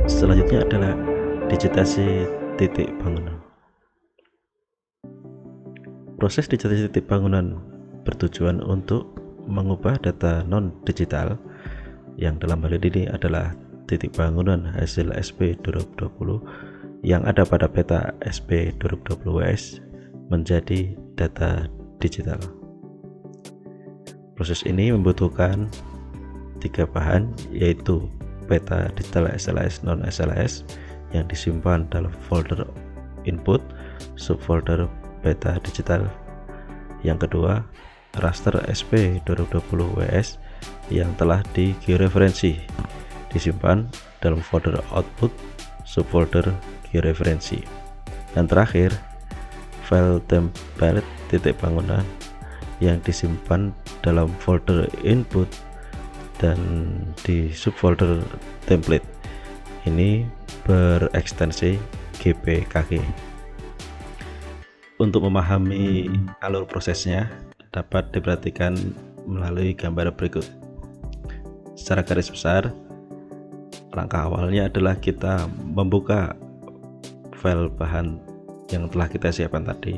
Selanjutnya adalah digitasi titik bangunan. Proses digitasi titik bangunan bertujuan untuk mengubah data non-digital yang dalam hal ini adalah titik bangunan hasil SP 2020 yang ada pada peta SP 2020 WS menjadi data digital. Proses ini membutuhkan 3 bahan, yaitu peta digital SLS non-SLS yang disimpan dalam folder input subfolder peta digital. Yang kedua, raster SP 2020 WS yang telah digeoreferensi disimpan dalam folder output subfolder georeferensi. Dan terakhir, file template titik bangunan yang disimpan dalam folder input dan di subfolder template. Ini berekstensi GPKG. Untuk memahami alur prosesnya dapat diperhatikan melalui gambar berikut. Secara garis besar, langkah awalnya adalah kita membuka file bahan yang telah kita siapkan tadi,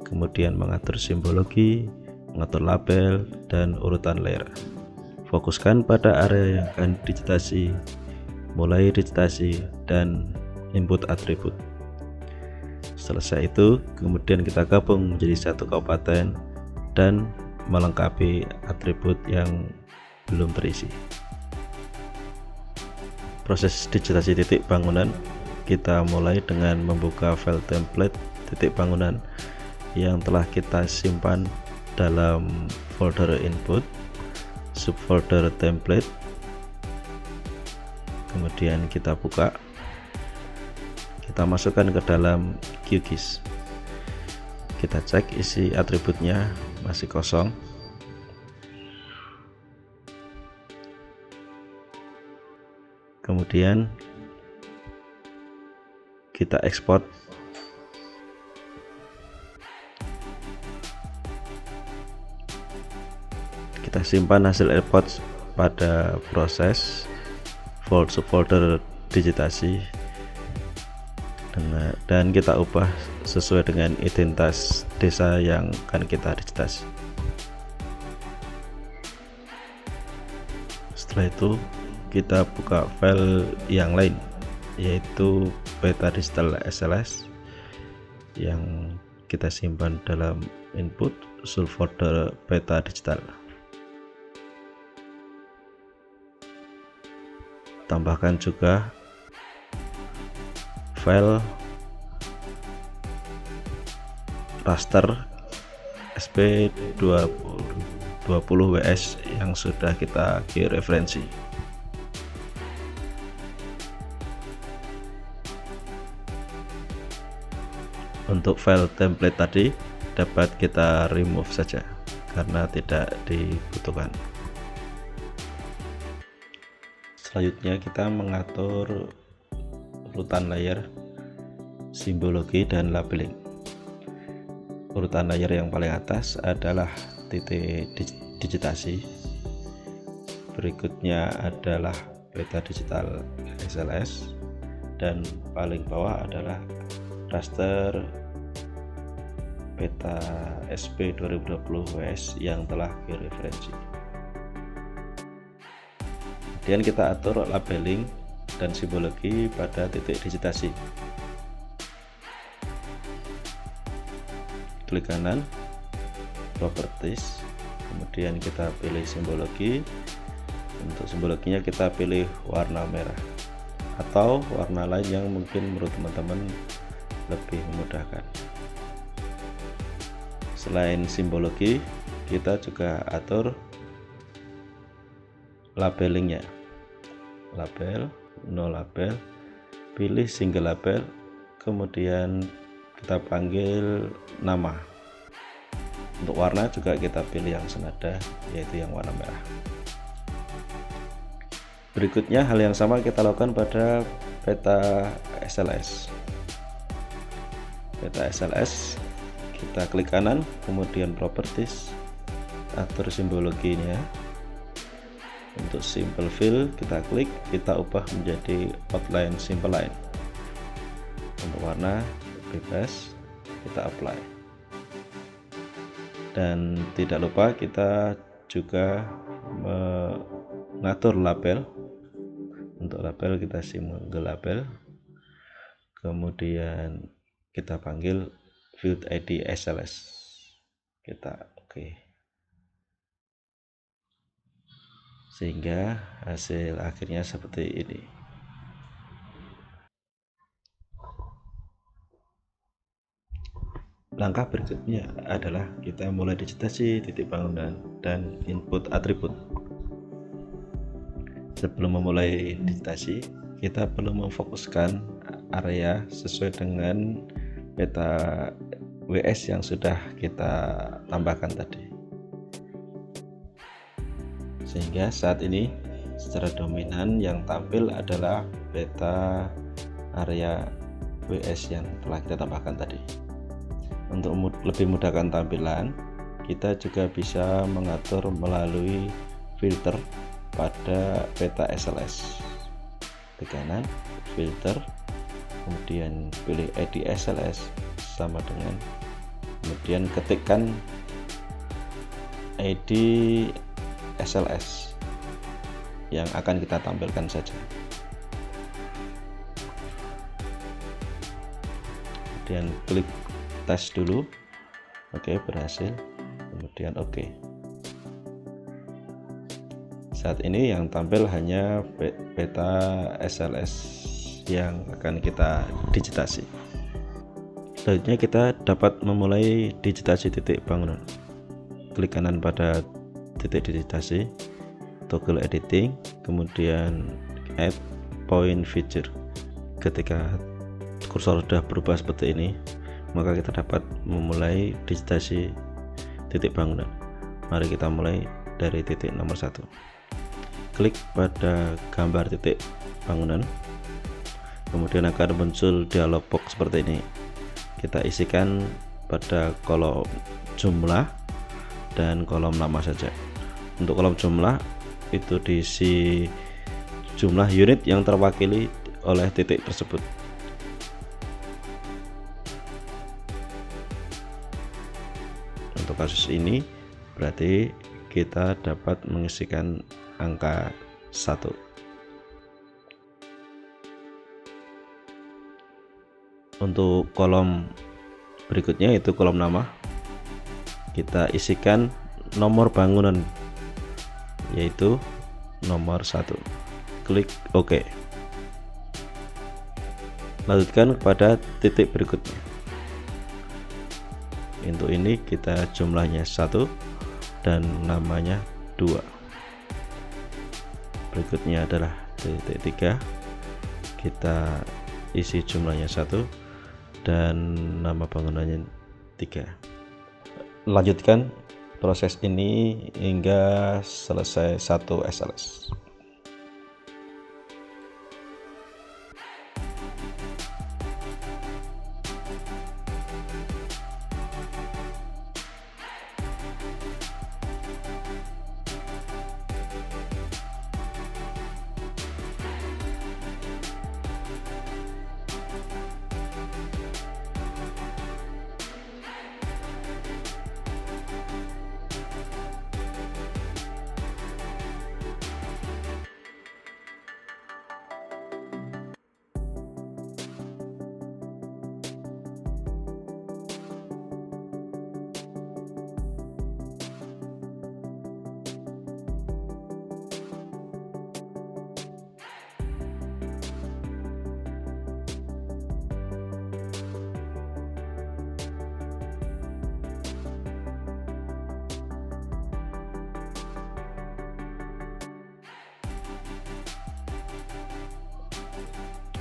kemudian mengatur simbologi, mengatur label, dan urutan layer. Fokuskan pada area yang akan digitasi, mulai digitasi dan input atribut. Selesai itu, kemudian kita gabung menjadi satu kabupaten dan melengkapi atribut yang belum terisi. Proses digitasi titik bangunan kita mulai dengan membuka file template titik bangunan yang telah kita simpan dalam folder input subfolder template. Kemudian kita buka, kita masukkan ke dalam QGIS, kita cek isi atributnya masih kosong. Kemudian kita ekspor. Kita simpan hasil export pada proses subfolder digitasi dan kita ubah sesuai dengan identitas desa yang akan kita digitasi. Setelah itu kita buka file yang lain, yaitu peta digital SLS yang kita simpan dalam input subfolder peta digital. Tambahkan juga file raster SP 2020 WS yang sudah kita georeferensi. Untuk file template tadi dapat kita remove saja karena tidak dibutuhkan. Selanjutnya kita mengatur urutan layer, simbologi, dan labeling. Urutan layer yang paling atas adalah titik digitasi, berikutnya adalah peta digital SLS, dan paling bawah adalah raster peta SP 2020 WS yang telah direferensi. Kemudian kita atur labeling dan simbologi pada titik digitasi. Klik kanan, properties, kemudian kita pilih simbologi. Untuk simbologinya kita pilih warna merah atau warna lain yang mungkin menurut teman-teman lebih memudahkan. Selain simbologi, kita juga atur labelingnya. Label, no label, pilih single label, kemudian kita panggil nama. Untuk warna juga kita pilih yang senada, yaitu yang warna merah. Berikutnya hal yang sama kita lakukan pada peta SLS. Peta SLS kita klik kanan, kemudian properties, atur simbologinya, Untuk simple fill kita klik, kita ubah menjadi outline simple line. Untuk warna bebas kita apply. Dan tidak lupa kita juga mengatur label. Untuk label kita single label, kemudian kita panggil field ID SLS, kita oke. Sehingga hasil akhirnya seperti ini. Langkah berikutnya adalah kita mulai digitasi titik bangunan dan input atribut. Sebelum memulai digitasi, kita perlu memfokuskan area sesuai dengan peta WS yang sudah kita tambahkan tadi. Sehingga saat ini secara dominan yang tampil adalah peta area WS yang telah kita tambahkan tadi. Untuk lebih mudahkan tampilan, kita juga bisa mengatur melalui filter pada peta SLS. Ke kanan, filter, kemudian pilih ID SLS sama dengan, kemudian ketikkan ID SLS yang akan kita tampilkan saja. Kemudian klik tes dulu, oke, berhasil, kemudian oke. Saat ini yang tampil hanya peta SLS yang akan kita digitasi. Selanjutnya kita dapat memulai digitasi titik bangunan. Klik kanan pada titik digitasi, toggle editing, kemudian add point feature. Ketika kursor sudah berubah seperti ini, maka kita dapat memulai digitasi titik bangunan. Mari kita mulai dari titik nomor 1. Klik pada gambar titik bangunan, kemudian akan muncul dialog box seperti ini. Kita isikan pada kolom jumlah dan kolom nama saja. Untuk kolom jumlah itu diisi jumlah unit yang terwakili oleh titik tersebut. Untuk kasus ini berarti kita dapat mengisikan angka 1. Untuk kolom berikutnya yaitu kolom nama, kita isikan nomor bangunan yaitu nomor 1. Klik OK. Lanjutkan kepada titik berikutnya. Untuk ini kita jumlahnya 1 dan namanya 2. Berikutnya adalah titik 3. Kita isi jumlahnya 1 dan nama bangunannya 3. Lanjutkan proses ini hingga selesai 1 SLS.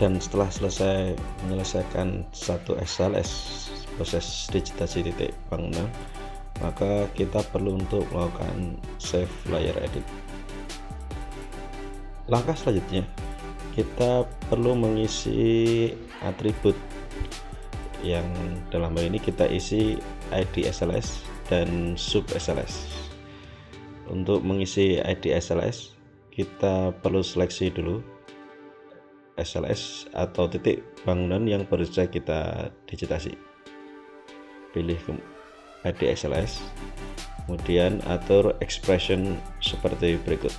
Dan setelah selesai menyelesaikan 1 SLS proses digitasi titik bangunan, maka kita perlu untuk melakukan save layer edit. Langkah selanjutnya kita perlu mengisi atribut yang dalam hal ini kita isi ID SLS dan sub SLS. Untuk mengisi ID SLS kita perlu seleksi dulu SLS atau titik bangunan yang baru saja kita digitasi. Pilih ID SLS, kemudian atur expression seperti berikut.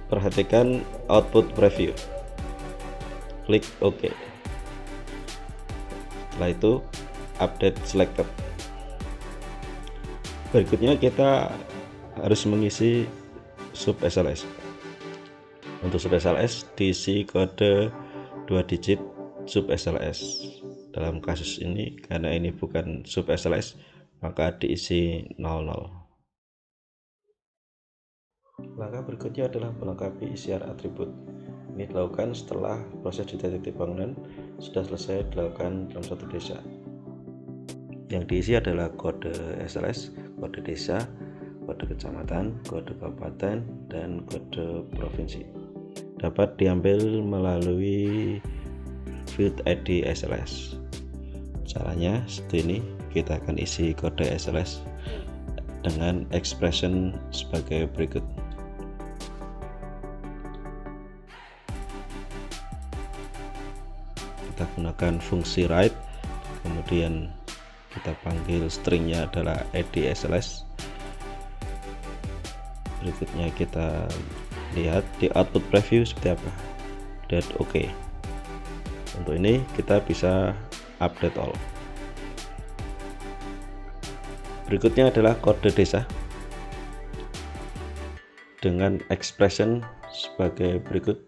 Perhatikan output preview, klik OK. Setelah itu update selected. Berikutnya kita harus mengisi sub SLS. Untuk sub SLS diisi kode 2 digit sub SLS. Dalam kasus ini karena ini bukan sub SLS, maka diisi 00. Langkah berikutnya adalah melengkapi isian atribut. Ini dilakukan setelah proses titik bangunan sudah selesai dilakukan dalam satu desa. Yang diisi adalah kode SLS, kode desa, kode kecamatan, kode kabupaten, dan kode provinsi. Dapat diambil melalui field ID SLS. Caranya seperti ini, kita akan isi kode SLS dengan expression sebagai berikut. Kita gunakan fungsi write, kemudian kita panggil stringnya adalah ID SLS. Berikutnya kita lihat di output preview seperti apa, dan OK. Untuk ini kita bisa update all. Berikutnya adalah kode desa dengan expression sebagai berikut.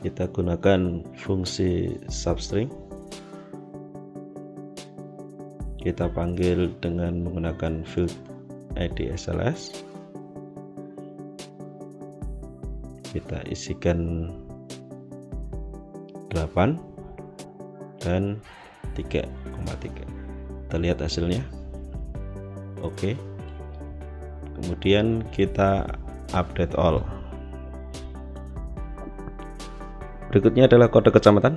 Kita gunakan fungsi substring, kita panggil dengan menggunakan field ID SLS, kita isikan 8 dan 3,3. Kita lihat hasilnya. Oke. Kemudian kita update all. Berikutnya adalah kode kecamatan.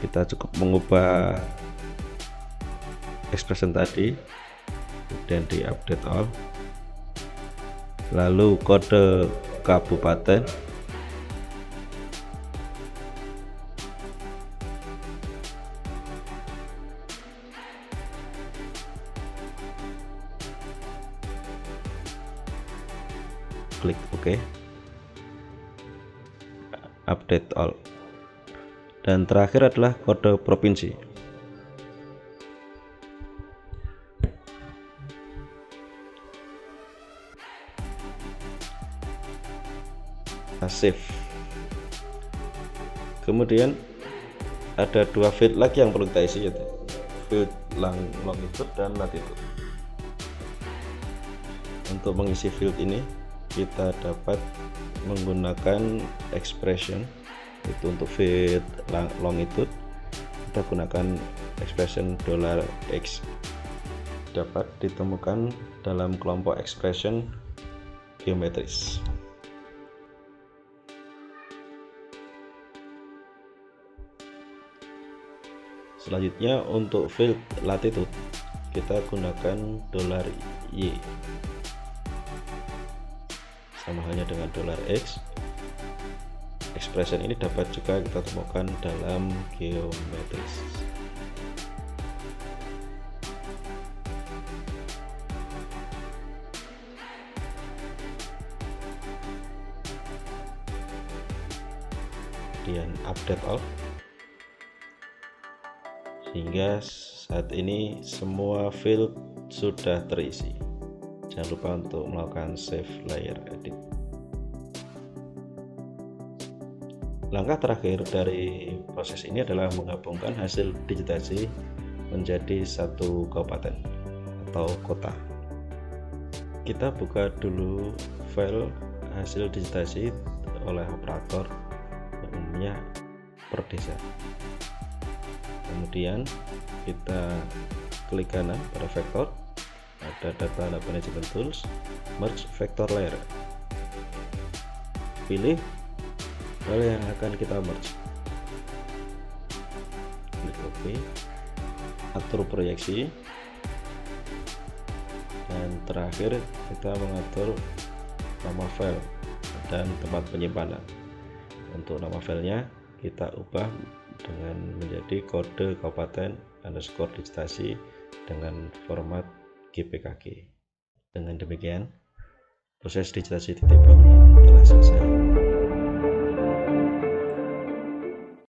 Kita cukup mengubah expression tadi dan di update all. Lalu kode kabupaten, klik OK, update all. Dan terakhir adalah kode provinsi. Save. Kemudian ada dua field lagi yang perlu kita isi, yaitu field longitude dan latitude. Untuk mengisi field ini kita dapat menggunakan expression, itu untuk field longitude kita gunakan expression $x, dapat ditemukan dalam kelompok expression geometris. Selanjutnya untuk field latitude kita gunakan $y, sama halnya dengan $x. Expression ini dapat juga kita temukan dalam geometris. Kemudian update all, sehingga saat ini semua field sudah terisi. Jangan lupa untuk melakukan save layer edit. Langkah terakhir dari proses ini adalah menggabungkan hasil digitasi menjadi satu kabupaten atau kota. Kita buka dulu file hasil digitasi oleh operator, umumnya per desa. Kemudian kita klik kanan pada vektor, ada data management tools, merge vector layer, pilih file yang akan kita merge. Klik OK, atur proyeksi, dan terakhir kita mengatur nama file dan tempat penyimpanan. Untuk nama filenya kita ubah dengan menjadi kode kabupaten underscore digitasi dengan format GPKG. Dengan demikian, proses digitasi titik bangunan telah selesai.